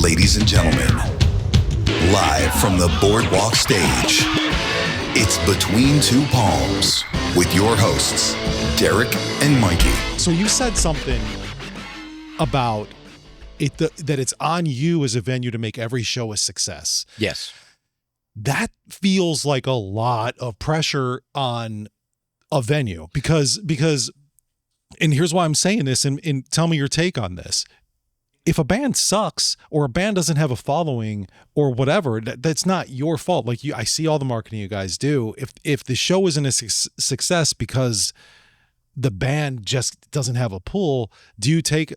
Ladies and gentlemen, live from the Boardwalk Stage, it's Between Two Palms with your hosts, Derek and Mikey. So you said something about that it's on you as a venue to make every show a success. Yes. That feels like a lot of pressure on a venue because and here's why I'm saying this, and tell me your take on this. If a band sucks or a band doesn't have a following or whatever, that's not your fault. Like I see all the marketing you guys do. If the show isn't a success because the band just doesn't have a pull, do you take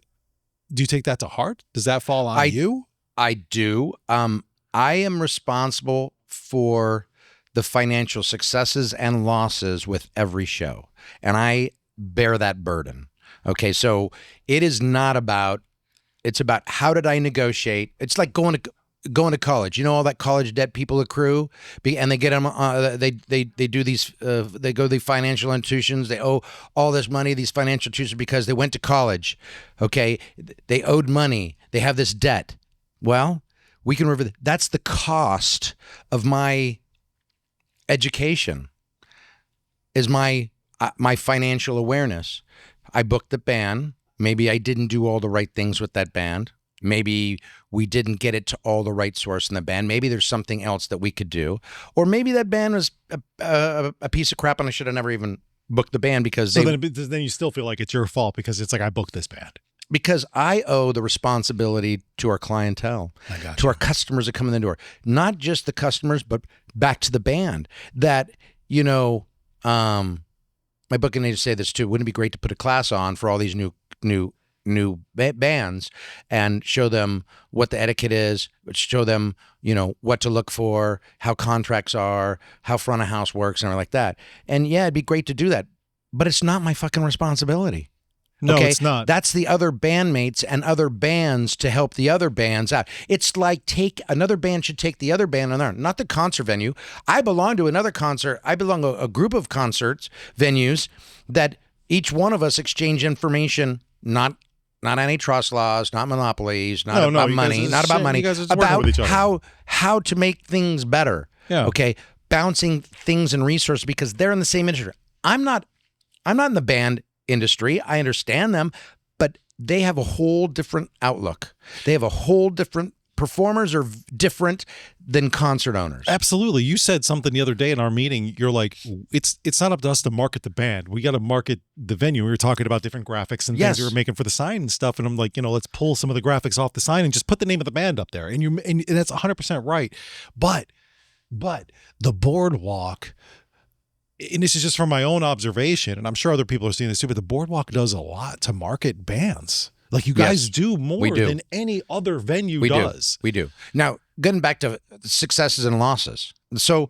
that to heart? Does that fall on you? I do. I am responsible for the financial successes and losses with every show, and I bear that burden. Okay, so it is not about. It's about how did I negotiate. It's like going to college. You know all that college debt people accrue, and they get them. They do these. They go to the financial institutions. They owe all this money. These financial institutions because they went to college. Okay, they owed money. They have this debt. Well, we can remember that's the cost of my education. Is my financial awareness. I booked the band. Maybe I didn't do all the right things with that band. Maybe we didn't get it to all the right source in the band. Maybe there's something else that we could do. Or maybe that band was a piece of crap and I should have never even booked the band because then you still feel like it's your fault because it's like I booked this band. Because I owe the responsibility to our clientele, to our customers that come in the door. Not just the customers, but back to the band. That, my booking agent say this too. Wouldn't it be great to put a class on for all these new bands and show them what the etiquette is, show them, what to look for, how contracts are, how front of house works and everything like that. And yeah, it'd be great to do that, but it's not my fucking responsibility. No, okay? It's not. That's the other bandmates and other bands to help the other bands out. It's like another band should take the other band on their own, not the concert venue. I belong to another concert. I belong to a group of concerts venues that each one of us exchange information, not antitrust laws, not monopolies, not about money, about how to make things better. Yeah. Okay, bouncing things and resources because they're in the same industry. I'm not in the band industry. I understand them, but they have a whole different outlook. They have a whole different performers are different than concert owners. Absolutely. You said something the other day in our meeting. You're like, it's not up to us to market the band. We got to market the venue. We were talking about different graphics and things we were making for the sign and stuff. And I'm like, let's pull some of the graphics off the sign and just put the name of the band up there. And that's 100% right. But the Boardwalk, and this is just from my own observation, and I'm sure other people are seeing this too, but the Boardwalk does a lot to market bands. Like you guys do more than any other venue does. We do. Now, getting back to successes and losses. So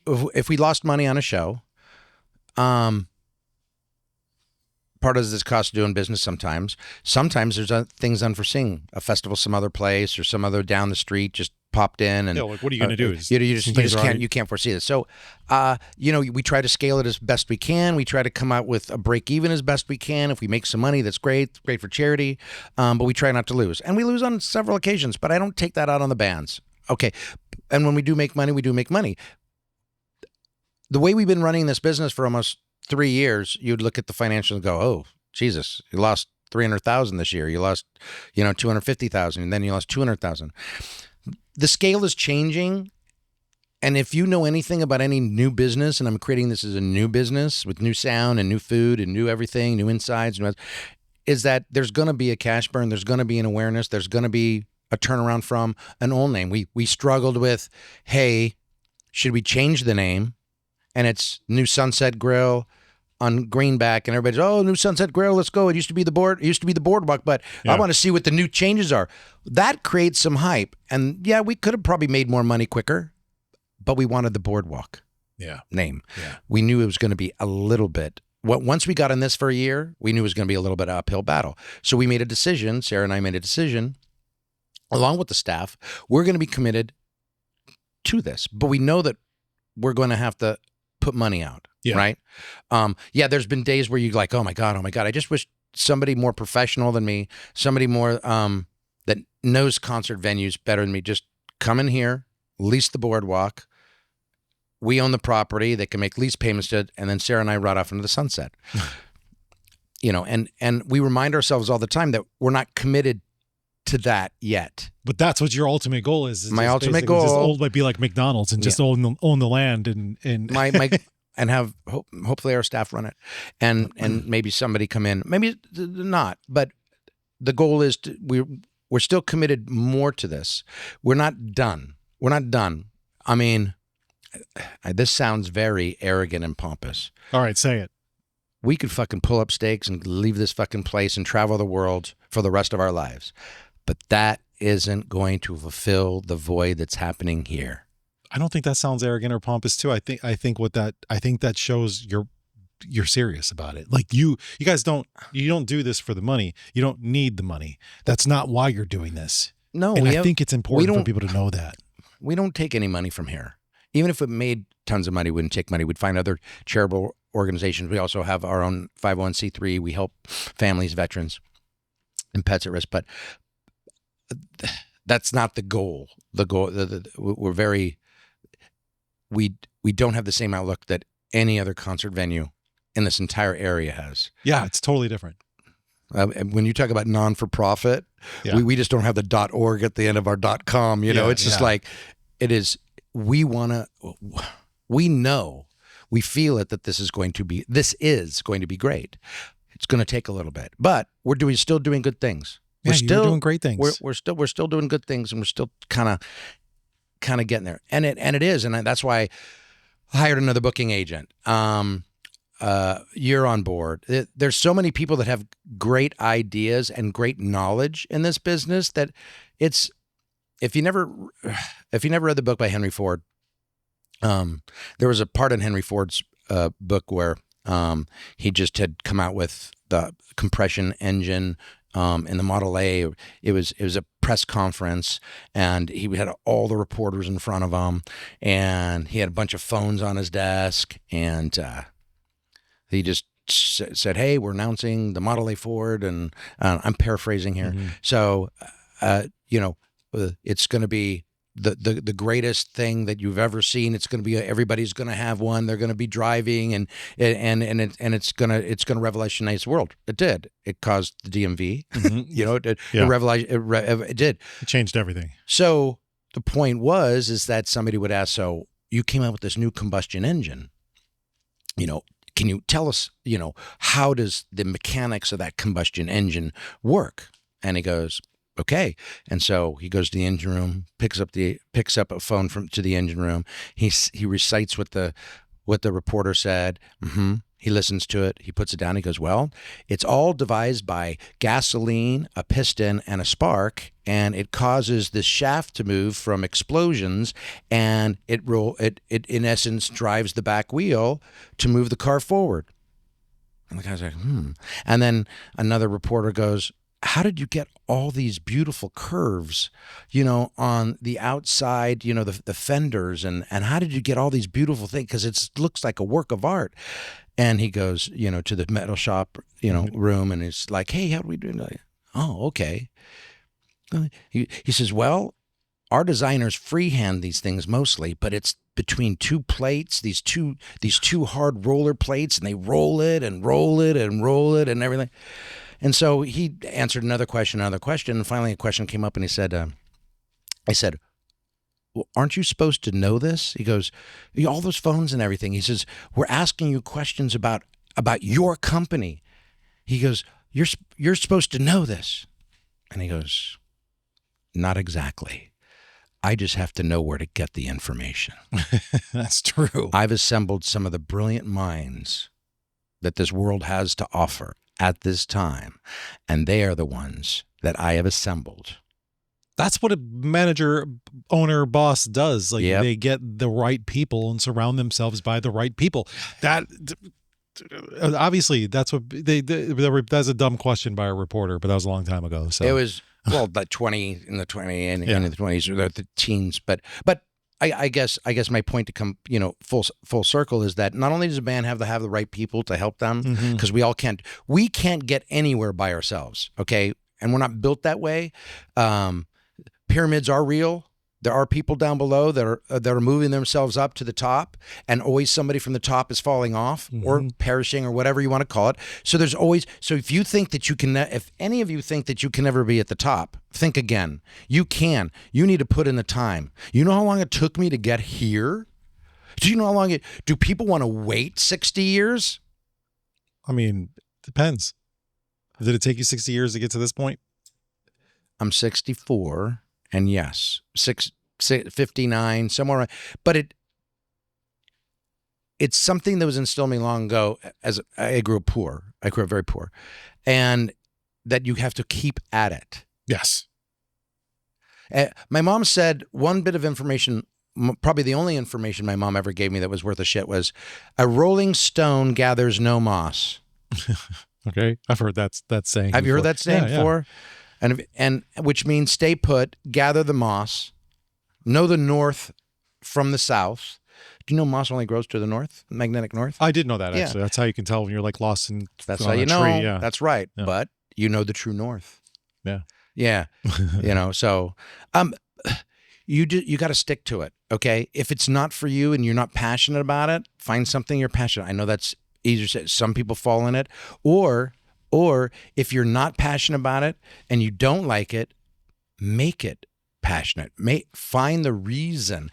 if we lost money on a show, part of this cost of doing business sometimes. Sometimes there's things unforeseen. A festival some other place or some other down the street just popped in and like what are you going to do? You just can't foresee this. So we try to scale it as best we can. We try to come out with a break even as best we can. If we make some money, that's great for charity. But we try not to lose, and we lose on several occasions. But I don't take that out on the bands. Okay, and when we do make money, we do make money. The way we've been running this business for almost 3 years, you'd look at the financials and go, "Oh, Jesus, you lost $300,000 this year. You lost, $250,000, and then you lost $200,000." The scale is changing, and if you know anything about any new business, and I'm creating this as a new business with new sound and new food and new everything, new insides, is that there's going to be a cash burn, there's going to be an awareness, there's going to be a turnaround from an old name. We struggled with, hey, should we change the name? And it's New Sunset Grill on Greenback, and everybody's, New Sunset Grill, let's go. It used to be the Boardwalk, but I want to see what the new changes are. That creates some hype. And yeah, we could have probably made more money quicker, but we wanted the Boardwalk name. Yeah. We knew it was going to be a little bit. Once we got in this for a year, we knew it was going to be a little bit of uphill battle. So we made a decision, Sarah and I made a decision, along with the staff, we're going to be committed to this, but we know that we're going to have to put money out. Yeah. Right. There's been days where you're like, oh my God. I just wish somebody more professional than me, somebody more that knows concert venues better than me. Just come in here, lease the boardwalk. We own the property. They can make lease payments to it, and then Sarah and I ride off into the sunset. And we remind ourselves all the time that we're not committed to that yet. But that's what your ultimate goal is. My ultimate goal, just old might be like McDonald's and just own the land and and have hopefully our staff run it, and maybe somebody come in, maybe not, but the goal is we're still committed more to this. We're not done. I mean, this sounds very arrogant and pompous. All right, say it. We could fucking pull up stakes and leave this fucking place and travel the world for the rest of our lives. But that isn't going to fulfill the void that's happening here. I don't think that sounds arrogant or pompous too. I think that shows you're serious about it. Like you guys don't do this for the money. You don't need the money. That's not why you're doing this. No, and I think it's important for people to know that. We don't take any money from here. Even if it made tons of money, we wouldn't take money. We'd find other charitable organizations. We also have our own 501c3. We help families, veterans, and pets at risk. But that's not the goal. The goal. We don't have the same outlook that any other concert venue in this entire area has. Yeah, it's totally different. When you talk about non-for-profit, we just don't have the .org at the end of our .com. It's just like it is. We know, we feel it that this is going to be great. It's going to take a little bit, but we're still doing good things. We're still doing great things. We're still doing good things, and we're still kind of getting there. And it is, and that's why I hired another booking agent. You're on board. There's so many people that have great ideas and great knowledge in this business that it's. If you never read the book by Henry Ford, there was a part in Henry Ford's book where he just had come out with the compression engine in the Model A. It was a press conference, and he had all the reporters in front of him, and he had a bunch of phones on his desk, and he just said, "Hey, we're announcing the Model A Ford," and I'm paraphrasing here. Mm-hmm. So, it's going to be the greatest thing that you've ever seen. It's going to be everybody's going to have one. They're going to be driving, and it's going to revolutionize the world. It did. It caused the DMV. Mm-hmm. It did. It changed everything. So the point is that somebody would ask, so you came out with this new combustion engine. Can you tell us, how does the mechanics of that combustion engine work? And he goes, okay. And so he goes to the engine room, picks up a phone to the engine room. He recites what the reporter said. Mm-hmm. He listens to it. He puts it down. He goes, well, it's all devised by gasoline, a piston, and a spark, and it causes this shaft to move from explosions, and it in essence drives the back wheel to move the car forward. And the guy's like, And then another reporter goes, how did you get all these beautiful curves, on the outside, the fenders, and how did you get all these beautiful things? Because it looks like a work of art. And he goes, to the metal shop, room, and he's like, hey, how do we do it? Like, oh, okay. He says, well, our designers freehand these things mostly, but it's between two plates, these two hard roller plates, and they roll it and roll it and roll it and everything. And so he answered another question, and finally a question came up, and he said, I said, well, aren't you supposed to know this? He goes, all those phones and everything. He says, we're asking you questions about your company. He goes, you're supposed to know this. And he goes, not exactly. I just have to know where to get the information. That's true. I've assembled some of the brilliant minds that this world has to offer at this time, and they are the ones that I have assembled. That's what a manager, owner, boss does. Like They get the right people and surround themselves by the right people. That obviously that's what that's a dumb question by a reporter, but that was a long time ago. So it was the 20 and the 20s or the teens, but I guess my point to come, full circle is that not only does a band have to have the right people to help them, because we can't get anywhere by ourselves. Okay. And we're not built that way. pyramids are real. There are people down below that are moving themselves up to the top, and always somebody from the top is falling off or perishing or whatever you want to call it. So there's always, so if you think that you can, if any of you think that you can never be at the top, think again. You can. You need to put in the time. You know how long it took me to get here? Do you know how long do people want to wait 60 years? I mean, depends. Did it take you 60 years to get to this point? I'm 64, and yes, 59, somewhere around. But it's something that was instilled in me long ago. As I grew up poor, I grew up very poor, and that you have to keep at it. Yes. My mom said one bit of information, probably the only information my mom ever gave me that was worth a shit, was a rolling stone gathers no moss. Okay, I've heard that saying. Have you heard that saying Yeah, before? And which means stay put, gather the moss, know the north from the south. Do you know moss only grows to the north, magnetic north? I did know that, actually. That's how you can tell when you're like lost in That's on how a you know. tree. Yeah. That's right. Yeah. But you know the true north. Yeah. Yeah. So you got to stick to it. Okay. If it's not for you and you're not passionate about it, find something you're passionate. I know that's easier said. Some people fall in it, or if you're not passionate about it and you don't like it, make it passionate. Find the reason.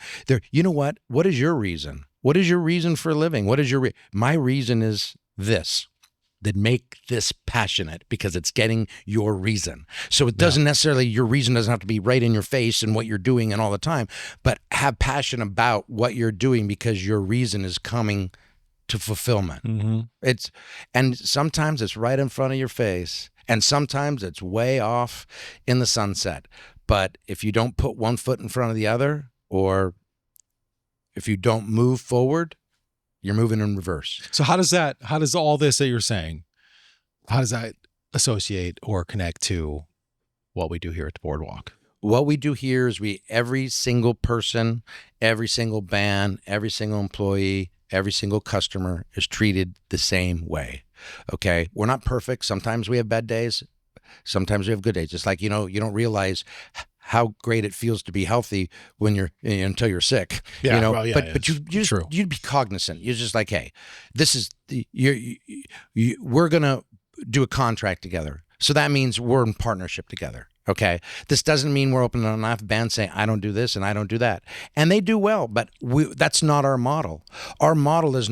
You know what? What is your reason? What is your reason for living? What is my reason is this. Then make this passionate, because it's getting your reason. So it doesn't necessarily, your reason doesn't have to be right in your face and what you're doing and all the time, but have passion about what you're doing because your reason is coming to fulfillment. And sometimes it's right in front of your face, and sometimes it's way off in the sunset. But if you don't put one foot in front of the other, or if you don't move forward, you're moving in reverse. So how does all this that you're saying, how does that associate or connect to what we do here at the Boardwalk? What we do here is every single person, every single band, every single employee, every single customer is treated the same way. Okay. We're not perfect. Sometimes we have bad days. Sometimes we have good days. Just like, you don't realize how great it feels to be healthy when until you're sick. Yeah. But you'd be cognizant. You're just like, hey, this is we're going to do a contract together. So that means we're in partnership together. Okay. This doesn't mean we're opening enough bands saying, I don't do this and I don't do that. And they do well, but that's not our model. Our model is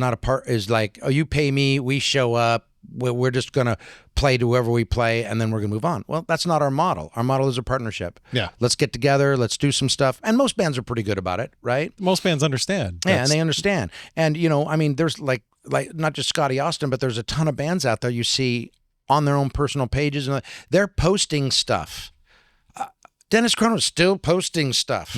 is like, oh, you pay me, we show up, we're just going to play to whoever we play, and then we're going to move on. Well, that's not our model. Our model is a partnership. Yeah. Let's get together. Let's do some stuff. And most bands are pretty good about it, right? Most bands understand. Yeah, and they understand. And, there's like not just Scotty Austin, but there's a ton of bands out there you see on their own personal pages, and they're posting stuff. Dennis Cronin's still posting stuff.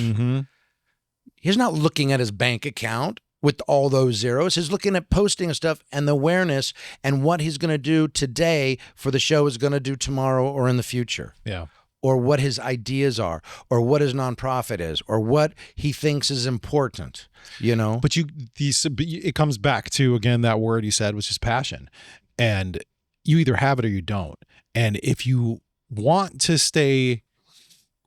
He's not looking at his bank account with all those zeros. He's looking at posting stuff and the awareness and what he's going to do today for the show is going to do tomorrow or in the future. Yeah. Or what his ideas are, or what his nonprofit is, or what he thinks is important, But it comes back to, again, that word you said, which is passion. And you either have it or you don't. And if you want to stay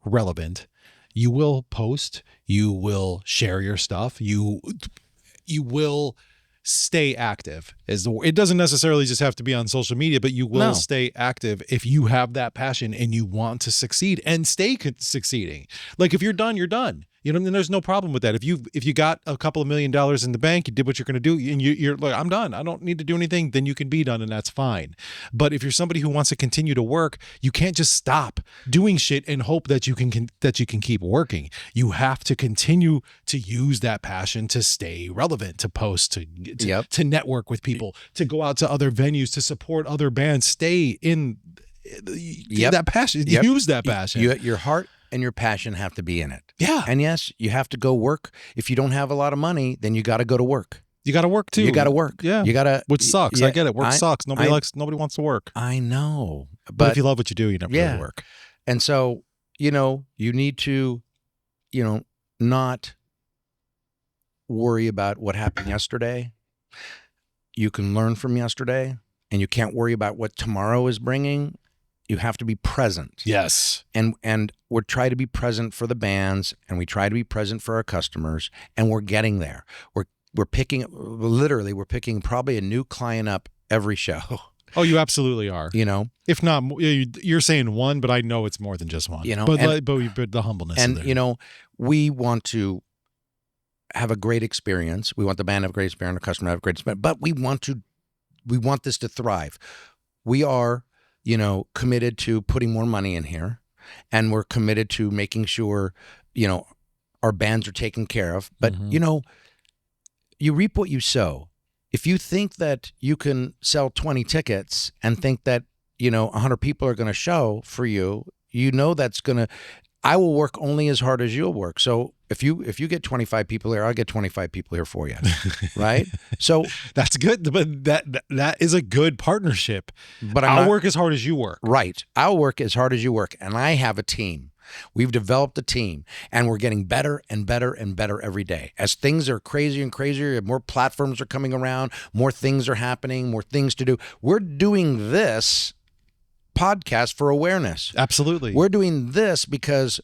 relevant, you will post, you will share your stuff, you will stay active. It doesn't necessarily just have to be on social media, but you will stay active if you have that passion and you want to succeed and stay succeeding. Like if you're done, you're done. And there's no problem with that. If you got a couple of $1 million in the bank, you did what you're going to do, and you're like, I'm done. I don't need to do anything. Then you can be done, and that's fine. But if you're somebody who wants to continue to work, you can't just stop doing shit and hope that you can keep working. You have to continue to use that passion to stay relevant, to post, to network with people, to go out to other venues, to support other bands. Stay in that passion. Use that passion. Your heart and your passion have to be in it. Yeah. And yes, you have to go work. If you don't have a lot of money, then you got to go to work. You got to work too. You got to work. Yeah. You got to. Which sucks. I get it. Work sucks. Nobody wants to work. I know. But if you love what you do, you never really work. And so, you need to, not worry about what happened yesterday. You can learn from yesterday, and you can't worry about what tomorrow is bringing. You have to be present. Yes. And we're trying to be present for the bands, and we try to be present for our customers, and we're getting there. We're picking probably a new client up every show. Oh, you absolutely are. You know, if not, you're saying one, but I know it's more than just one. You know, but the humbleness. And of it. you know, we want to have a great experience. We want the band to have a great experience, our customer to have a great experience, but we want this to thrive. We are, you know, committed to putting more money in here, and we're committed to making sure, you know, our bands are taken care of. But you know, you reap what you sow. If you think that you can sell 20 tickets and think that, you know, 100 people are going to show for you, you know that's going to. I will work only as hard as you'll work. So if you get 25 people here, I'll get 25 people here for you, right? So that's good, but that is a good partnership. But I'll work as hard as you work. Right. I'll work as hard as you work, and I have a team. We've developed a team, and we're getting better and better and better every day. As things are crazier and crazier, more platforms are coming around, more things are happening, more things to do. We're doing this podcast for awareness. Absolutely. We're doing this because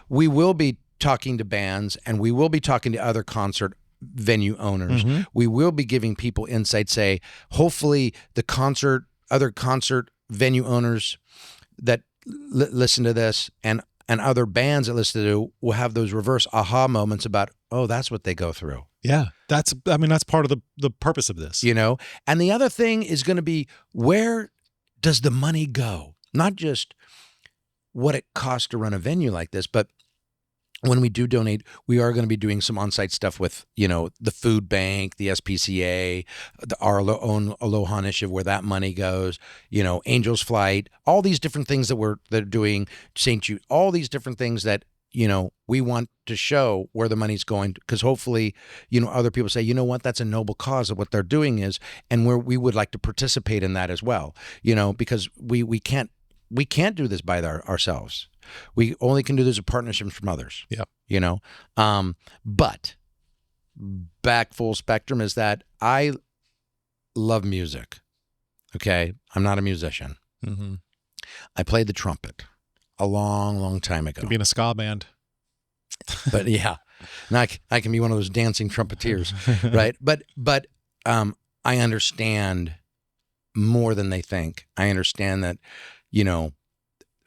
we will be talking to bands, and we will be talking to other concert venue owners. We will be giving people insight, say, hopefully the other concert venue owners that listen to this and other bands that listen to it will have those reverse aha moments about, oh, that's what they go through. Yeah. That's part of the purpose of this. You know? And the other thing is going to be, where does the money go? Not just what it costs to run a venue like this, but when we do donate, we are going to be doing some on-site stuff with, you know, the food bank, the SPCA, our own Aloha Initiative, where that money goes, you know, Angels Flight, all these different things that they're doing, St. Jude, all these different things that, you know, we want to show where the money's going, because hopefully, you know, other people say, you know what, that's a noble cause of what they're doing is, and we would like to participate in that as well, you know, because we can't do this by ourselves. We only can do this with partnerships from others. Yeah. You know? But back full spectrum is that I love music. Okay? I'm not a musician. I played the trumpet a long, long time ago. Could be in a ska band. But yeah. And I can be one of those dancing trumpeters, right? But I understand more than they think. I understand that, you know,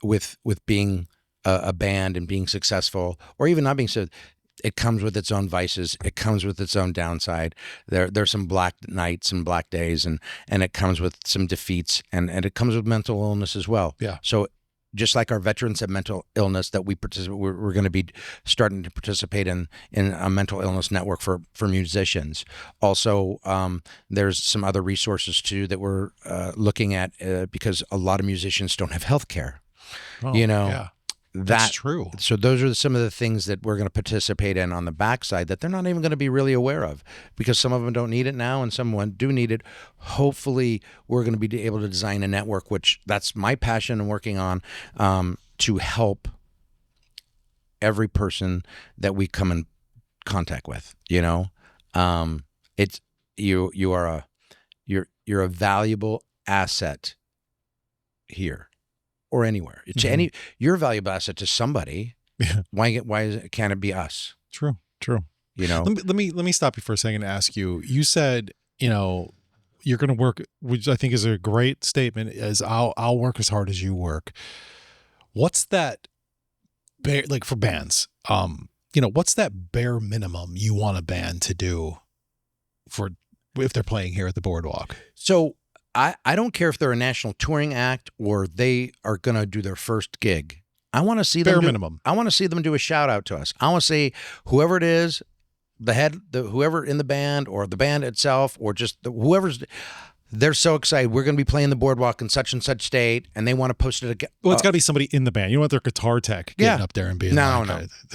with being a band and being successful, or even not being so, it comes with its own vices. It comes with its own downside. There's some black nights and black days, and it comes with some defeats, and it comes with mental illness as well. Yeah. So just like our veterans have mental illness that we're going to be starting to participate in a mental illness network for musicians. Also, there's some other resources too that we're looking at because a lot of musicians don't have health care. Oh, you know, yeah. That's true. So those are some of the things that we're going to participate in on the backside that they're not even going to be really aware of, because some of them don't need it now and some do need it. Hopefully we're going to be able to design a network, which that's my passion and working on, to help every person that we come in contact with. You know, it's you're a valuable asset here. Or anywhere. You're a valuable asset to somebody. Yeah. Can't it be us? True. You know. Let me stop you for a second and ask you. You said, you know, you're going to work, which I think is a great statement. Is I'll work as hard as you work. What's that? Like for bands, you know, what's that bare minimum you want a band to do for if they're playing here at the Boardwalk? So. I don't care if they're a national touring act or they are going to do their first gig. I want to see them minimum. I want to see them do a shout out to us. I want to say whoever it is, whoever in the band or the band itself or just whoever's. They're so excited. We're going to be playing the Boardwalk in such and such state, and they want to post it again. Well, it's got to be somebody in the band. You don't want their guitar tech getting up there and being no.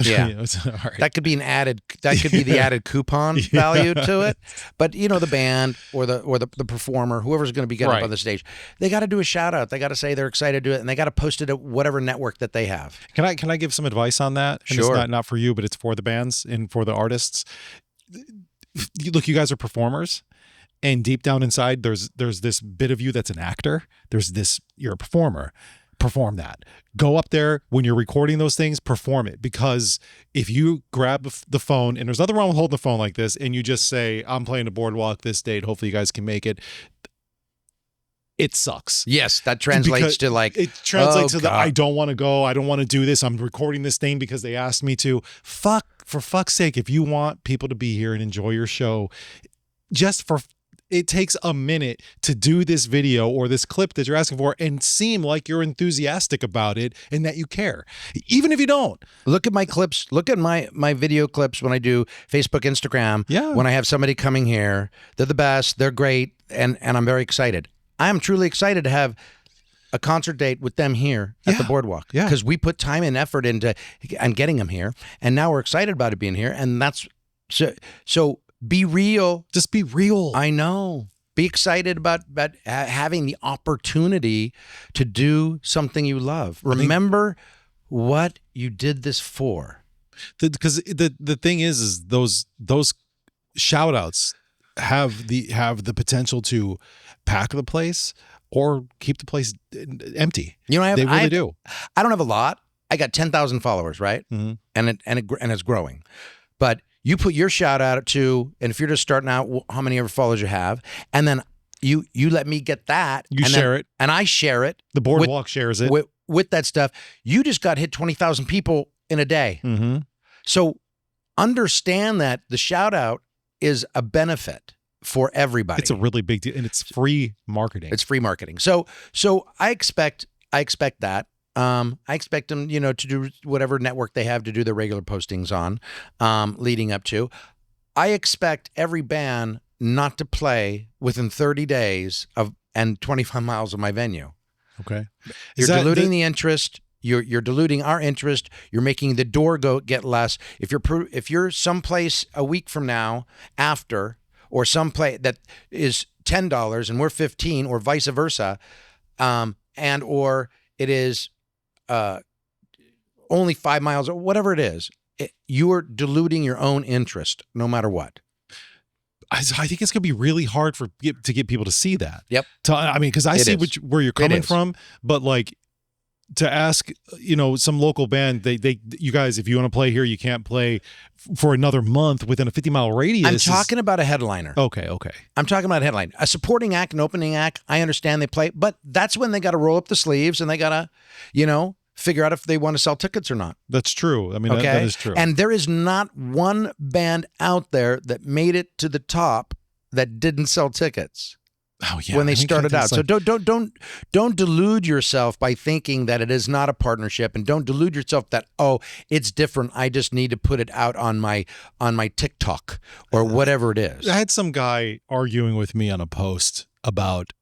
Yeah. You know, all right. That could be the added coupon value to it. But you know, the band or the performer, whoever's going to be getting up on the stage, they got to do a shout out. They got to say they're excited to do it, and they got to post it at whatever network that they have. Can I give some advice on that? And sure. It's not for you, but it's for the bands and for the artists. Look, you guys are performers. And deep down inside, there's this bit of you that's an actor. You're a performer. perform that. Go up there when you're recording those things, perform it. Because if you grab the phone, and there's nothing wrong with holding the phone like this, and you just say, I'm playing a Boardwalk this date, hopefully you guys can make it. It sucks. Yes, that translates to like, it translates to God. I don't want to go. I don't want to do this. I'm recording this thing because they asked me to. For fuck's sake, if you want people to be here and enjoy your show, it takes a minute to do this video or this clip that you're asking for and seem like you're enthusiastic about it and that you care. Even if you don't. Look at my clips. Look at my video clips when I do Facebook, Instagram. Yeah. When I have somebody coming here, they're the best. They're great. And I'm very excited. I'm truly excited to have a concert date with them here at the Boardwalk. Yeah. Because we put time and effort into and getting them here. And now we're excited about it being here. And that's so be real. Just be real. I know. Be excited about having the opportunity to do something you love. Remember what you did this for. Because the thing is those shout outs have the potential to pack the place or keep the place empty. You know, they really do. I don't have a lot. I got 10,000 followers, right? Mm-hmm. And it's growing. But you put your shout out to, and if you're just starting out, how many ever followers you have, and then you let me get that. You share it, and I share it. The Boardwalk shares it with that stuff. You just got hit 20,000 people in a day. Mm-hmm. So understand that the shout out is a benefit for everybody. It's a really big deal, and it's free marketing. It's free marketing. So I expect that. I expect them, to do whatever network they have to do their regular postings on, leading up to. I expect every band not to play within 30 days and 25 miles of my venue. Okay. You're diluting the interest. You're diluting our interest. You're making the door get less. If you're someplace a week from now after, or someplace that is $10 and we're 15, or vice versa, and or it is only 5 miles or whatever it is, you are diluting your own interest no matter what. I think it's going to be really hard to get people to see that. Yep. Because I see where you're coming from, but like to ask, some local band, you guys, if you want to play here, you can't play for another month within a 50-mile radius. I'm talking about a headliner. Okay. I'm talking about a headline. A supporting act, an opening act, I understand they play, but that's when they got to roll up the sleeves and they got to, figure out if they want to sell tickets or not. That's true. I mean, that is true. And there is not one band out there that made it to the top that didn't sell tickets. Oh yeah, when they started out. So don't delude yourself by thinking that it is not a partnership, and don't delude yourself that it's different. I just need to put it out on my TikTok or whatever it is. I had some guy arguing with me on a post about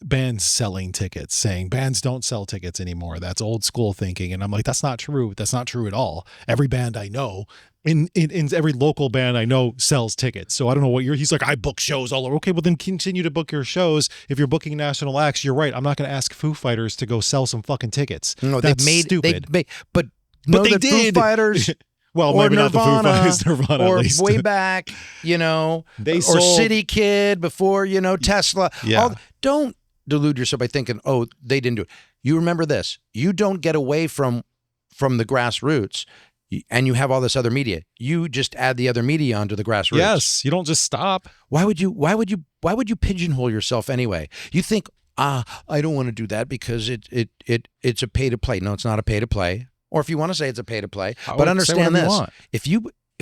bands selling tickets, saying bands don't sell tickets anymore. That's old school thinking. And I'm like, that's not true. That's not true at all. Every band I know, in every local band I know, sells tickets. So I don't know what he's like, I book shows all over. Okay, well then continue to book your shows. If you're booking national acts, you're right. I'm not going to ask Foo Fighters to go sell some fucking tickets. No, that's stupid. But they did. Foo Fighters. Well, or maybe Nirvana, not the Foo Fighters, Nirvana or at least. way back, They or City Kid before, Tesla. Yeah. Don't delude yourself by thinking, they didn't do it. You remember this. You don't get away from the grassroots, and you have all this other media. You just add the other media onto the grassroots. Yes, you don't just stop. Why would you pigeonhole yourself anyway? You think, I don't want to do that because it's a pay to play. No, it's not a pay to play. Or if you want to say it's a pay to play, but understand this: if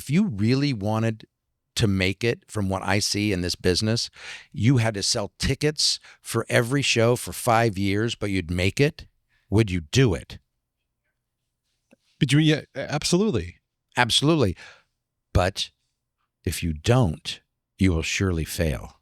you really wanted to make it, from what I see in this business, you had to sell tickets for every show for 5 years, but you'd make it. Would you do it? But yeah, absolutely. Absolutely. But if you don't, you will surely fail.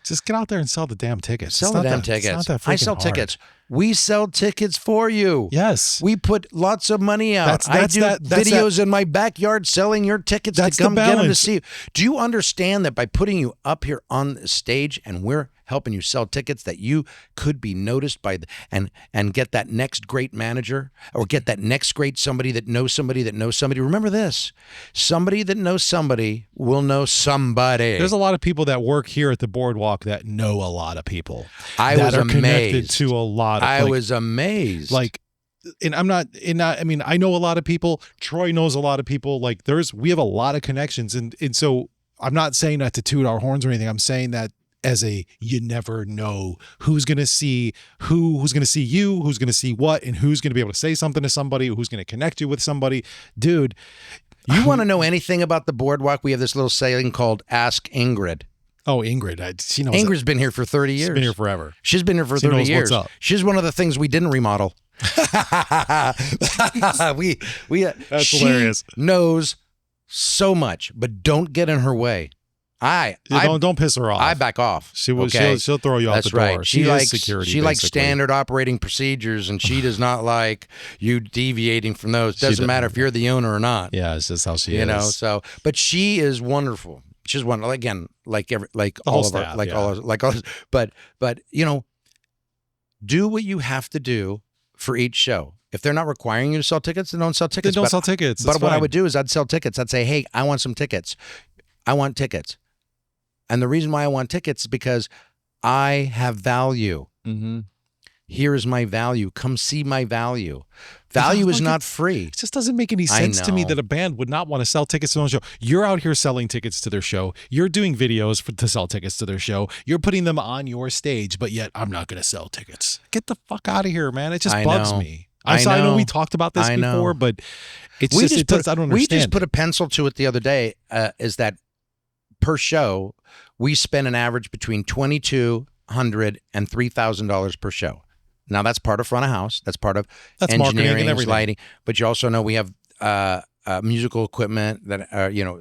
Just get out there and sell the damn tickets. Sell the damn tickets. It's not that I sell freaking hard. tickets. We sell tickets for you. Yes. We put lots of money out. I do videos in my backyard selling your tickets to come get them to see you. Do you understand that by putting you up here on the stage and we're helping you sell tickets that you could be noticed by and get that next great manager or get that next great somebody that knows somebody that knows somebody. Remember this, somebody that knows somebody will know somebody. There's a lot of people that work here at the Boardwalk that know a lot of people. I that was are amazed. Connected to a lot of I was amazed. Like, and I mean, I know a lot of people. Troy knows a lot of people. Like we have a lot of connections. And so I'm not saying that to toot our horns or anything. I'm saying that as you never know who's going to see who's going to see you, who's going to see what, and who's going to be able to say something to somebody, who's going to connect you with somebody. Dude, you want to know anything about the Boardwalk? We have this little saying called Ask Ingrid. Oh, Ingrid. She knows. Ingrid's been here for 30 years. She's been here forever. She's been here for 30 years. What's up. She's one of the things we didn't remodel. That's hilarious. Knows so much, but don't get in her way. Don't piss her off. I back off. She'll throw you out the door. Right. She likes security. She likes standard operating procedures, and she does not like you deviating from those. Doesn't matter if you're the owner or not. Yeah, it's just how she is. You know. So, but she is wonderful. She's one again, like all of our, like all, like all. But you know, do what you have to do for each show. If they're not requiring you to sell tickets, then don't sell tickets. Then don't sell tickets. But what I would do is I'd sell tickets. I'd say, hey, I want some tickets. I want tickets. And the reason why I want tickets is because I have value. Mm-hmm. Here is my value. Come see my value. Value is not free. It just doesn't make any sense to me that a band would not want to sell tickets to their show. You're out here selling tickets to their show. You're doing videos to sell tickets to their show. You're putting them on your stage, but yet I'm not going to sell tickets. Get the fuck out of here, man. It just bugs me. I know we talked about this before, but it's I don't understand. We just put a pencil to it the other day, is that per show, we spend an average between $2,200 and $3,000 per show. Now that's part of front of house. That's part of engineering and lighting. But you also know we have musical equipment that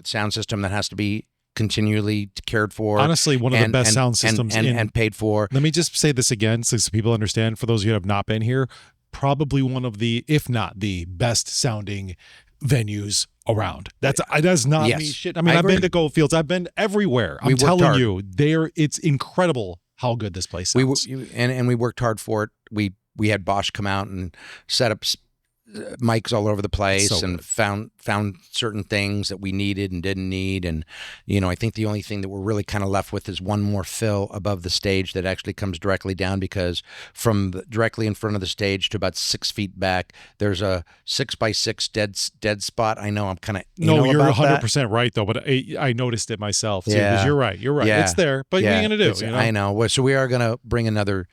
sound system that has to be continually cared for. Honestly, one of the best sound systems and paid for. Let me just say this again, so people understand. For those of you who have not been here, probably one of the, if not the best sounding venues around. That's not me shit. I mean, I've been to Goldfields. I've been everywhere. I'm telling you, it's incredible how good this place sounds. We worked hard for it. We had Bosch come out and set up mics all over the place and found certain things that we needed and didn't need. And, I think the only thing that we're really kind of left with is one more fill above the stage that actually comes directly down, because from directly in front of the stage to about 6 feet back, there's a 6x6 dead spot. I know I'm kind of no, you're 100% right though, but I noticed it myself too. Because you're right. Yeah. It's there, but what are you gonna do? I know. So we are gonna bring another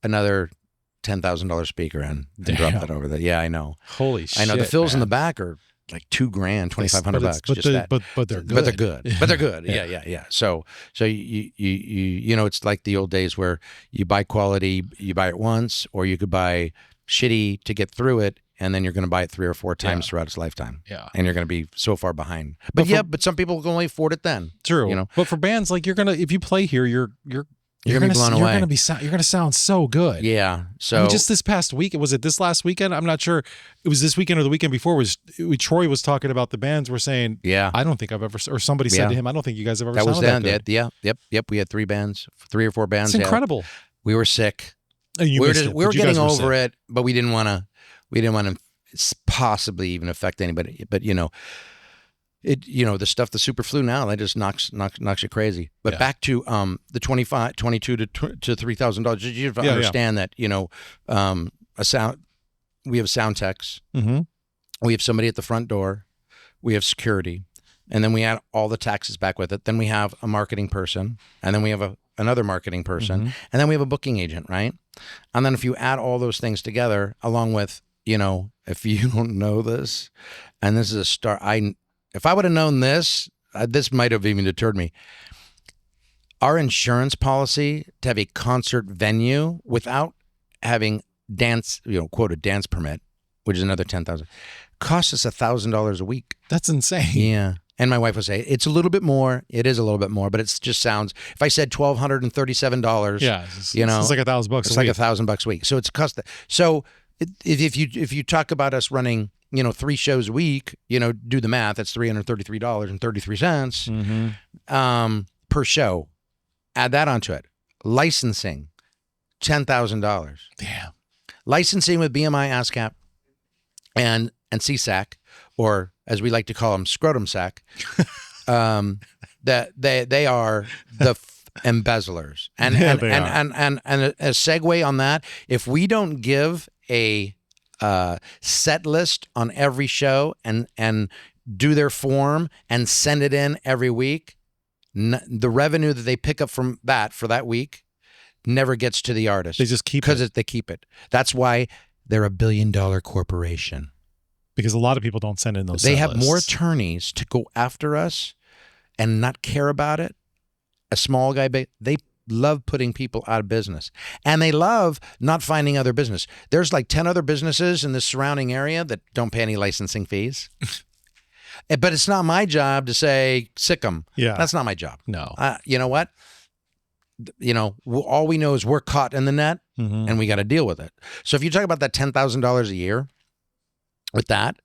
$10,000 speaker in and drop that over there. Yeah, I know. Holy shit! I know the fills in the back are like $2,000, $2,500. But they're good. But they're good. But they're good. Yeah. So you it's like the old days where you buy quality, you buy it once, or you could buy shitty to get through it, and then you're going to buy it 3 or 4 times throughout its lifetime. Yeah, and you're going to be so far behind. But some people can only afford it then. True. But for bands, like if you play here, you're gonna be blown away. You're gonna sound so good. Yeah. So just this past week, was it this last weekend? I'm not sure. It was this weekend or the weekend before. Troy was talking about the bands. We're saying, I don't think I've ever, or somebody said to him, I don't think you guys have ever. That was then. Yep. We had 3 or 4 bands. It's incredible. We were sick. We were getting over it, but we didn't want to possibly even affect anybody. But the stuff, the super flu now, that just knocks you crazy. But back to the $22,000 to $3,000. You have to understand that we have sound techs, we have somebody at the front door, we have security, and then we add all the taxes back with it. Then we have a marketing person, and then we have another marketing person, and then we have a booking agent, right? And then if you add all those things together, along with if you don't know this, and this is a start, if I would have known this, this might have even deterred me. Our insurance policy to have a concert venue without having dance, quote, a dance permit, which is another $10,000, costs us $1,000 a week. That's insane. Yeah. And my wife would say, it's a little bit more. It is a little bit more, but it just sounds, if I said $1,237, it's like $1,000 it's like $1,000 a week. So it's cost. So if you talk about us running, 3 shows a week, do the math, that's $333.33 per show. Add that onto it. Licensing, $10,000. Damn. Licensing with BMI, ASCAP, and CSAC, or as we like to call them, scrotum sack. That they are the embezzlers. And Yeah, and, they and a segue on that, if we don't give a set list on every show and do their form and send it in every week, the revenue that they pick up from that for that week never gets to the artist. They just keep it. Because they keep it. That's why they're $1 billion corporation. Because a lot of people don't send in those. They set have more lists. attorneys to go after us and not care about it. A small guy, they love putting people out of business. And they love not finding other business. There's like 10 other businesses in the surrounding area that don't pay any licensing fees. But it's not my job to say, sick them. Yeah. That's not my job. No. You know what? All we know is we're caught in the net Mhm. and we got to deal with it. So if you talk about that $10,000 a year with that,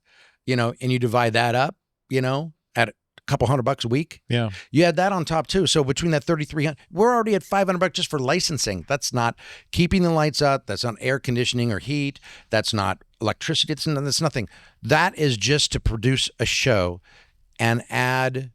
and you divide that up, at a couple $100 a week, Yeah. you add that on top too. So between that 3,300, we're already at $500 just for licensing. That's not keeping the lights out. That's not air conditioning or heat. That's not electricity. That's nothing. That is just to produce a show and add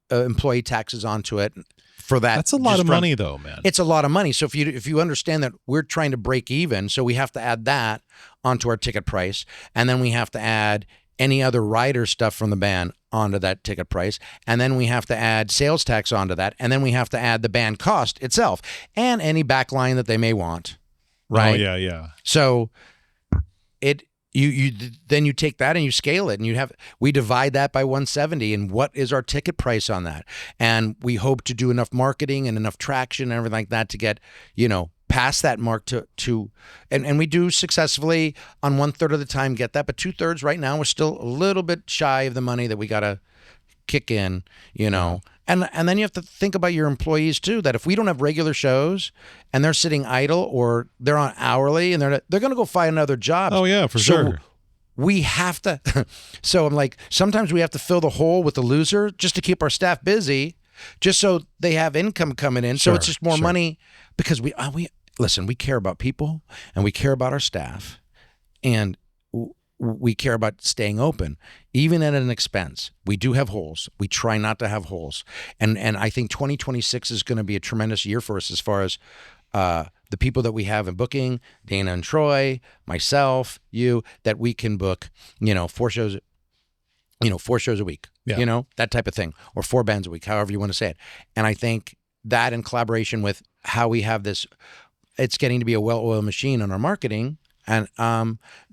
employee taxes onto it for that. That's a lot just of from- money, though, man. It's a lot of money. So if you understand that we're trying to break even, so we have to add that onto our ticket price, and then we have to add any other rider stuff from the band onto that ticket price, and then we have to add sales tax onto that, and then we have to add the band cost itself and any backline that they may want. Right? Oh, yeah. So then you take that and you scale it, and we divide that by 170, and what is our ticket price on that? And we hope to do enough marketing and enough traction and everything like that to get, past that mark and we do successfully on 1/3 of the time get that, but 2/3 right now we're still a little bit shy of the money that we got to kick in, And then you have to think about your employees too, that if we don't have regular shows and they're sitting idle or they're on hourly and they're going to go find another job. Oh, yeah, for sure. We have to. So I'm like, sometimes we have to fill the hole with the loser just to keep our staff busy, just so they have income coming in. So it's just more money because we listen, we care about people and we care about our staff, and we care about staying open, even at an expense. We do have holes. We try not to have holes. And I think 2026 is going to be a tremendous year for us as far as the people that we have in booking, Dana and Troy, myself, that we can book, 4 shows, 4 shows a week, that type of thing, or 4 bands a week, however you want to say it. And I think that in collaboration with how we have this, it's getting to be a well-oiled machine on our marketing and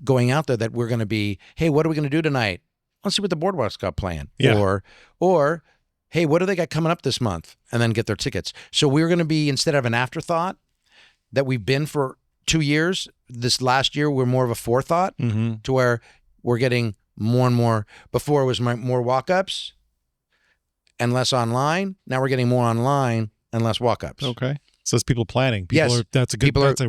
going out there, that we're going to be, hey, what are we going to do tonight? Let's see what the Boardwalk's got playing. Yeah. Or, hey, what do they got coming up this month? And then get their tickets. So we're going to be, instead of an afterthought that we've been for 2 years, this last year we're more of a forethought to where we're getting more and more. Before it was more walk-ups and less online. Now we're getting more online and less walk-ups. Okay. So it's people planning. Yes. That's a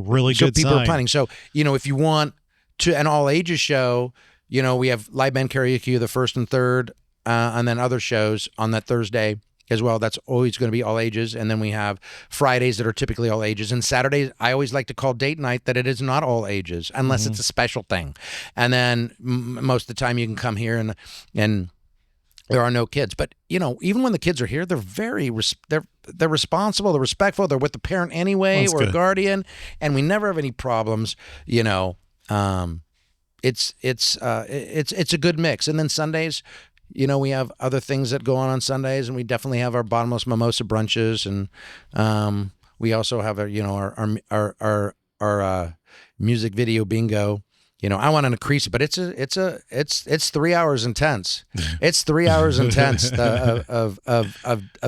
really good people sign. are planning. So, if you want to an all ages show, we have live band karaoke the 1st and 3rd, and then other shows on that Thursday as well. That's always going to be all ages. And then we have Fridays that are typically all ages. And Saturdays, I always like to call date night that it is not all ages unless it's a special thing. And then most of the time you can come here and there are no kids. But, even when the kids are here, they're very, they're responsible, they're respectful, they're with the parent anyway, or a guardian, and we never have any problems, It's a good mix. And then Sundays, we have other things that go on Sundays, and we definitely have our bottomless mimosa brunches, and we also have our music video bingo. I want to increase it, but it's 3 hours intense. It's 3 hours intense of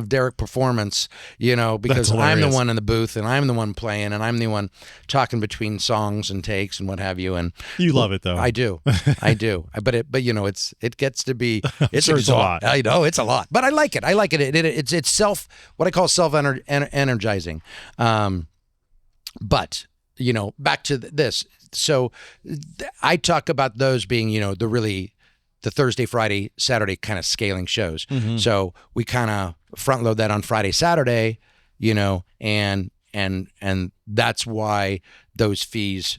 Derek performance, because I'm the one in the booth and I'm the one playing and I'm the one talking between songs and takes and what have you. And you love it though. I do. But it gets to be, it's sure it's a lot. I know it's a lot, but I like it. It's what I call self-energizing. But back to this. So I talk about those being, the Thursday, Friday, Saturday kind of scaling shows. So we kind of front load that on Friday, Saturday, and that's why those fees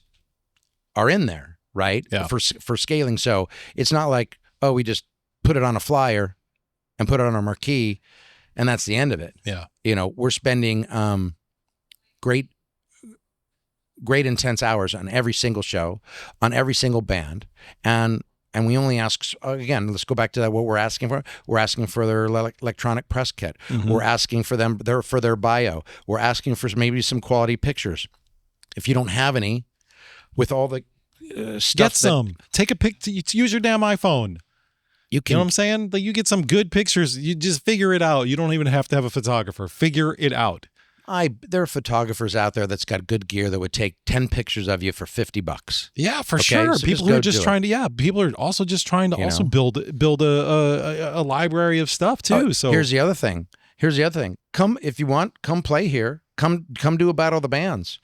are in there, right? Yeah. For scaling. So it's not like, oh, we just put it on a flyer and put it on our marquee and that's the end of it. Yeah. We're spending great intense hours on every single show, on every single band, and we only ask, again, let's go back to that, what we're asking for. We're asking for their electronic press kit. Mm-hmm. We're asking for their bio. We're asking for maybe some quality pictures. If you don't have any, with all the stuff, get some. Take a pic. Use your damn iPhone. You know what I'm saying? Like, you get some good pictures. You just figure it out. You don't even have to have a photographer. Figure it out. There are photographers out there that's got good gear that would take 10 pictures of you for $50. Yeah, for sure. So people are just trying to. People are also just trying to also build a library of stuff too. So here's the other thing. Come, if you want, come play here. Come do a battle of the bands,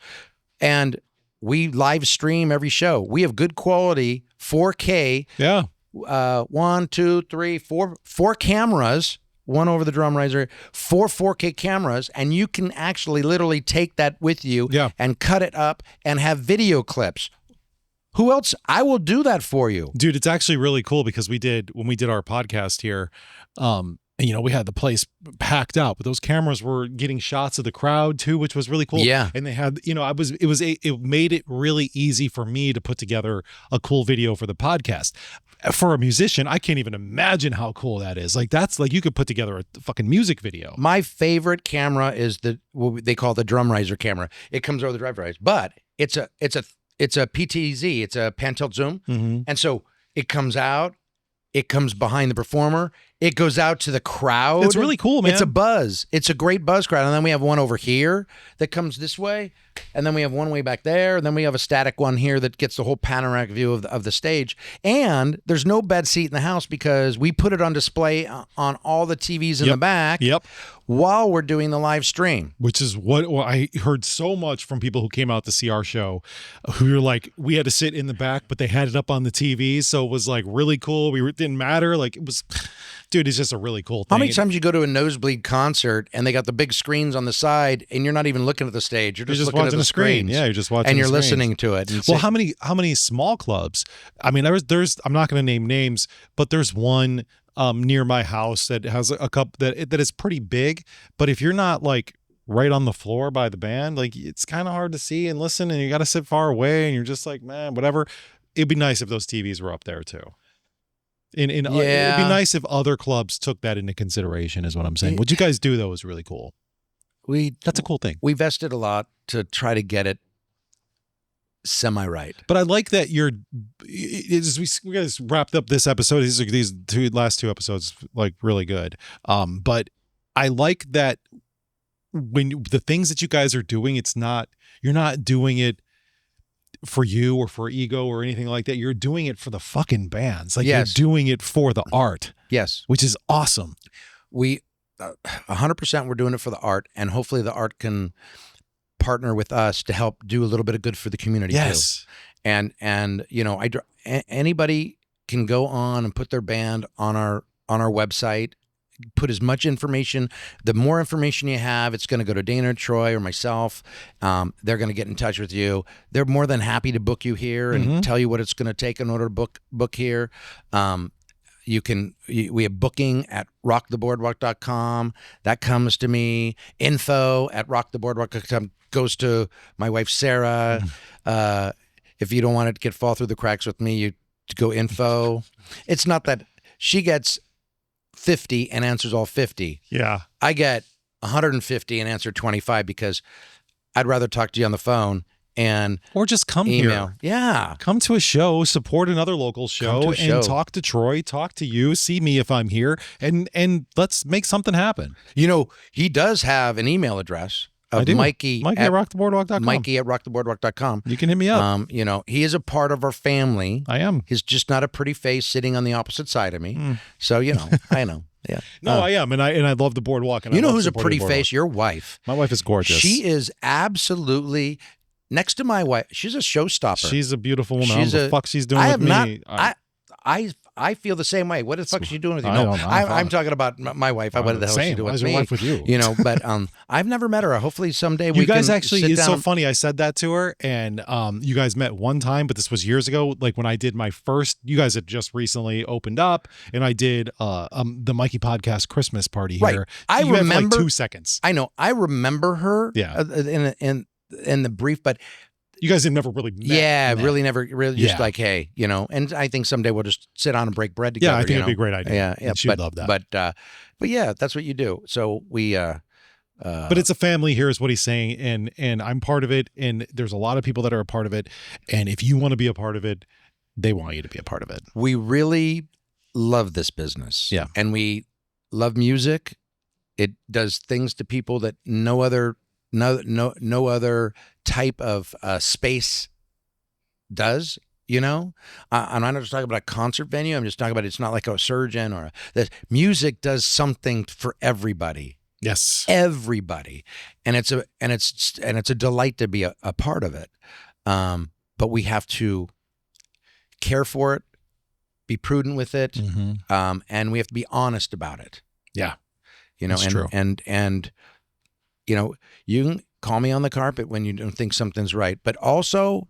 and we live stream every show. We have good quality 4K. Yeah. 1, 2, 3, 4 cameras. One over the drum riser, 4 4K cameras, and you can actually literally take that with you and cut it up and have video clips. Who else? I will do that for you. Dude, it's actually really cool because when we did our podcast here, and, we had the place packed out, but those cameras were getting shots of the crowd too, which was really cool. Yeah. And they had, it made it really easy for me to put together a cool video for the podcast. For a musician, I can't even imagine how cool that is. Like, that's like, you could put together a fucking music video. My favorite camera is what they call the drum riser camera. It comes over the drive riser, but it's a PTZ. It's a pan tilt zoom. Mm-hmm. And so it comes out, it comes behind the performer, it goes out to the crowd. It's really cool, man. It's a buzz. It's a great buzz crowd. And then we have one over here that comes this way. And then we have one way back there. And then we have a static one here that gets the whole panoramic view of the stage. And there's no bed seat in the house because we put it on display on all the TVs in the back. Yep. While we're doing the live stream. Which is what I heard so much from people who came out to see our show, who were like, we had to sit in the back, but they had it up on the TV. So it was like really cool. It didn't matter. Like, it was, dude, it's just a really cool thing. How many times you go to a nosebleed concert and they got the big screens on the side and you're not even looking at the stage. You're just looking at the screen. Yeah, you're just watching and you're the screens. listening to it. Well, how many small clubs? I mean, there's I'm not going to name names, but there's one near my house that has a cup that is pretty big. But if you're not like right on the floor by the band, like, it's kind of hard to see and listen, and you got to sit far away, and you're just like, man, whatever. It'd be nice if those TVs were up there too. It'd be nice if other clubs took that into consideration, is what I'm saying. What you guys do though is really cool. That's a cool thing. We vested a lot to try to get it semi-right. But I like that we guys wrapped up this episode. These last two episodes, like, really good. But I like that when the things that you guys are doing, you're not doing it for you or for ego or anything like that. You're doing it for the fucking bands. Like, you're doing it for the art. Yes. Which is awesome. We 100% we're doing it for the art, and hopefully the art can partner with us to help do a little bit of good for the community too. And anybody can go on and put their band on our website, put as much information. The more information you have, it's going to go to Dana, Troy, or myself. They're going to get in touch with you. They're more than happy to book you here and tell you what it's going to take in order to book here. We have booking at rocktheboardwalk.com. That comes to me. Info at rocktheboardwalk.com goes to my wife, Sarah. If you don't want it to fall through the cracks with me, you go info. It's not that she gets 50 and answers all 50. Yeah. I get 150 and answer 25 because I'd rather talk to you on the phone or just come email. here. Yeah. Come to a show, support another local show, and talk to Troy, talk to you, see me if I'm here, and let's make something happen. He does have an email address of Mikey at rocktheboardwalk.com. Mikey at rocktheboardwalk.com. You can hit me up. He is a part of our family. I am. He's just not a pretty face sitting on the opposite side of me. So, I know. Yeah. No, I am. And I love the Boardwalk. And who's a pretty face? Your wife. My wife is gorgeous. She is absolutely, next to my wife, she's a showstopper. She's a beautiful woman. I don't know what the fuck she's doing with me. I feel the same way. What the fuck is she doing with you? I No, don't know. I'm talking about my wife. What the hell is she doing with me? Wife with you? You know, but I've never met her. Hopefully someday You we guys can actually, sit it's so down. funny. I said that to her, and you guys met one time, but this was years ago. Like when I did my first, you guys had just recently opened up, and I did the Mikey podcast Christmas party here. Right. I You had for remember like 2 seconds. I know. I remember her. Yeah. In the brief, but You guys had never really met. yeah, met. really never really just Yeah. like, hey, you know. And I think someday we'll just sit down and break bread together. Yeah, I think you it'd be a know? great idea. Yeah, And she'd love that. But yeah, that's what you do. So we. But it's a family here, is what he's saying, and I'm part of it, and there's a lot of people that are a part of it, and if you want to be a part of it, they want you to be a part of it. We really love this business. Yeah. And we love music. It does things to people that no other type of space does, you know? I'm not just talking about a concert venue. I'm just talking about, it's not like a surgeon or the music does something for everybody. Yes. Everybody. And it's a delight to be a part of it. But we have to care for it, be prudent with it, and we have to be honest about it. Yeah. You know, That's true. and you know, you can call me on the carpet when you don't think something's right, but also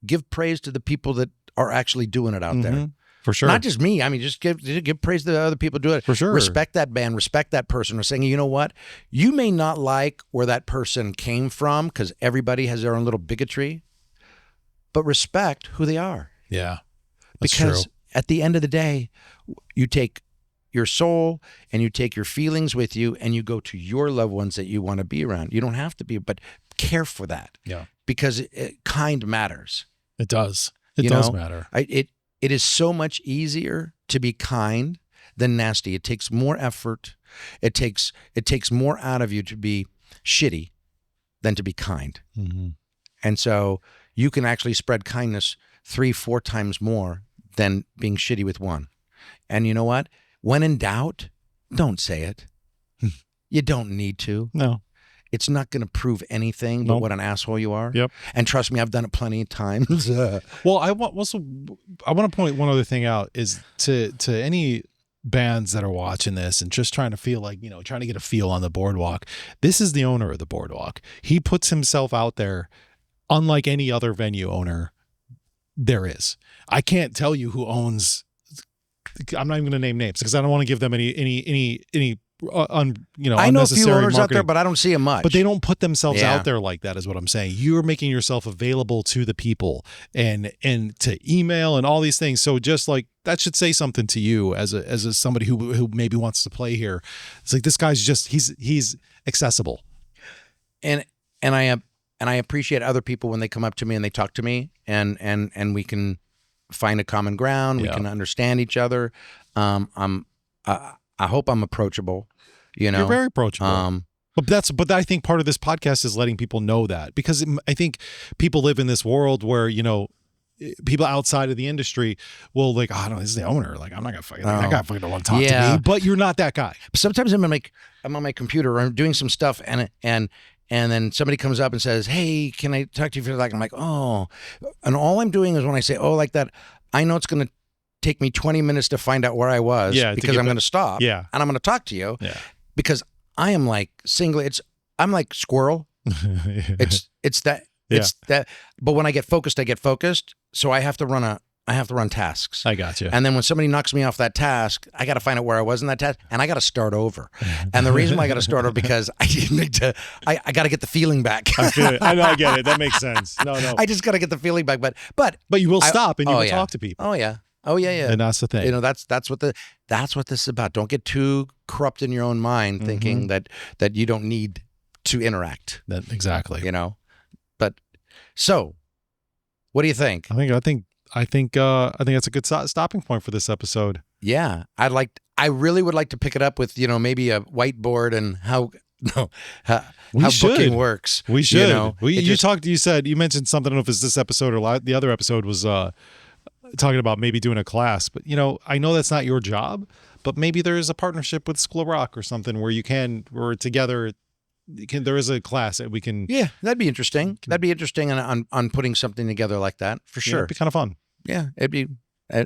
give praise to the people that are actually doing it out there. For sure. Not just me. I mean, just give praise to the other people do it. For sure. Respect that band, respect that person. We're saying, you know what? You may not like where that person came from, because everybody has their own little bigotry, but respect who they are. Yeah. That's Because true. at the end of the day, you take your soul and you take your feelings with you and you go to your loved ones that you want to be around. You don't have to be, but care for that. Yeah. Because kind matters. It does. It You does know, matter. It is so much easier to be kind than nasty. It takes more effort. It takes more out of you to be shitty than to be kind. And so you can actually spread kindness 3-4 times more than being shitty with one. And you know what? When in doubt, don't say it. You don't need to. No. It's not going to prove anything but Nope. what an asshole you are. Yep. And trust me, I've done it plenty of times. Well, I want to point one other thing out, is to any bands that are watching this and just trying to feel like, you know, trying to get a feel on the Boardwalk. This is the owner of the Boardwalk. He puts himself out there unlike any other venue owner there is. I can't tell you who owns. I'm not even going to name names because I don't want to give them any I know a few owners out there, but I don't see them much. But they don't put themselves Yeah. out there like that, is what I'm saying. You're making yourself available to the people and to email and all these things. So just like that should say something to you as a somebody who maybe wants to play here. It's like, this guy's just he's accessible. And I appreciate other people when they come up to me and they talk to me and we can find a common ground. We Yeah. can understand each other. I hope I'm approachable. You know, You're very approachable. But I think part of this podcast is letting people know that, because I think people live in this world where, you know, people outside of the industry will like, oh no, this is the owner. Like, I'm not gonna fucking that guy fucking don't want to talk to me. But you're not that guy. Sometimes I'm on my computer or I'm doing some stuff and then somebody comes up and says, "Hey, can I talk to you for like?" I'm like, "Oh," and all I'm doing is when I say, "Oh," like that, I know it's going to take me 20 minutes to find out where I was, because I'm going to stop, Yeah. and I'm going to talk to you, Yeah. because I am like I'm like squirrel. It's that. But when I get focused, so I have to run tasks. I got you. And then when somebody knocks me off that task, I got to find out where I was in that task, and I got to start over. And the reason why I got to start over because I got to get the feeling back. I feel it. I know, I get it. That makes sense. No. I just got to get the feeling back. But you will stop and you will yeah. talk to people. Oh yeah. Yeah. And that's the thing. You know, that's what this is about. Don't get too corrupt in your own mind, thinking that you don't need to interact. Exactly. You know, but so, what do you think? I think that's a good stopping point for this episode. Yeah, I really would like to pick it up with, you know, maybe a whiteboard and how booking works. We should. You know, you mentioned something. I don't know if it's this episode or the other episode was talking about maybe doing a class, but you know, I know that's not your job, but maybe there is a partnership with School of Rock or something where we're together. There is a class that we can. Yeah, that'd be interesting. That'd be interesting on putting something together like that for sure. It'd be kind of fun. Yeah, it'd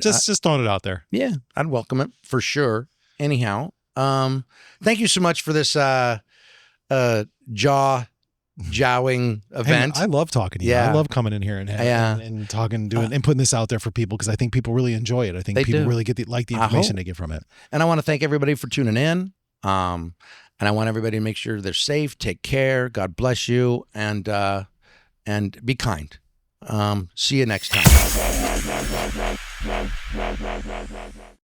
Just throwing it out there. Yeah, I'd welcome it for sure. Anyhow, thank you so much for this jaw-jowing event. Hey, I love talking to you. Yeah. I love coming in here and talking, and putting this out there for people, because I think people really enjoy it. I think people really like the information they get from it. And I want to thank everybody for tuning in. And I want everybody to make sure they're safe, take care, God bless you, and be kind. See you next time.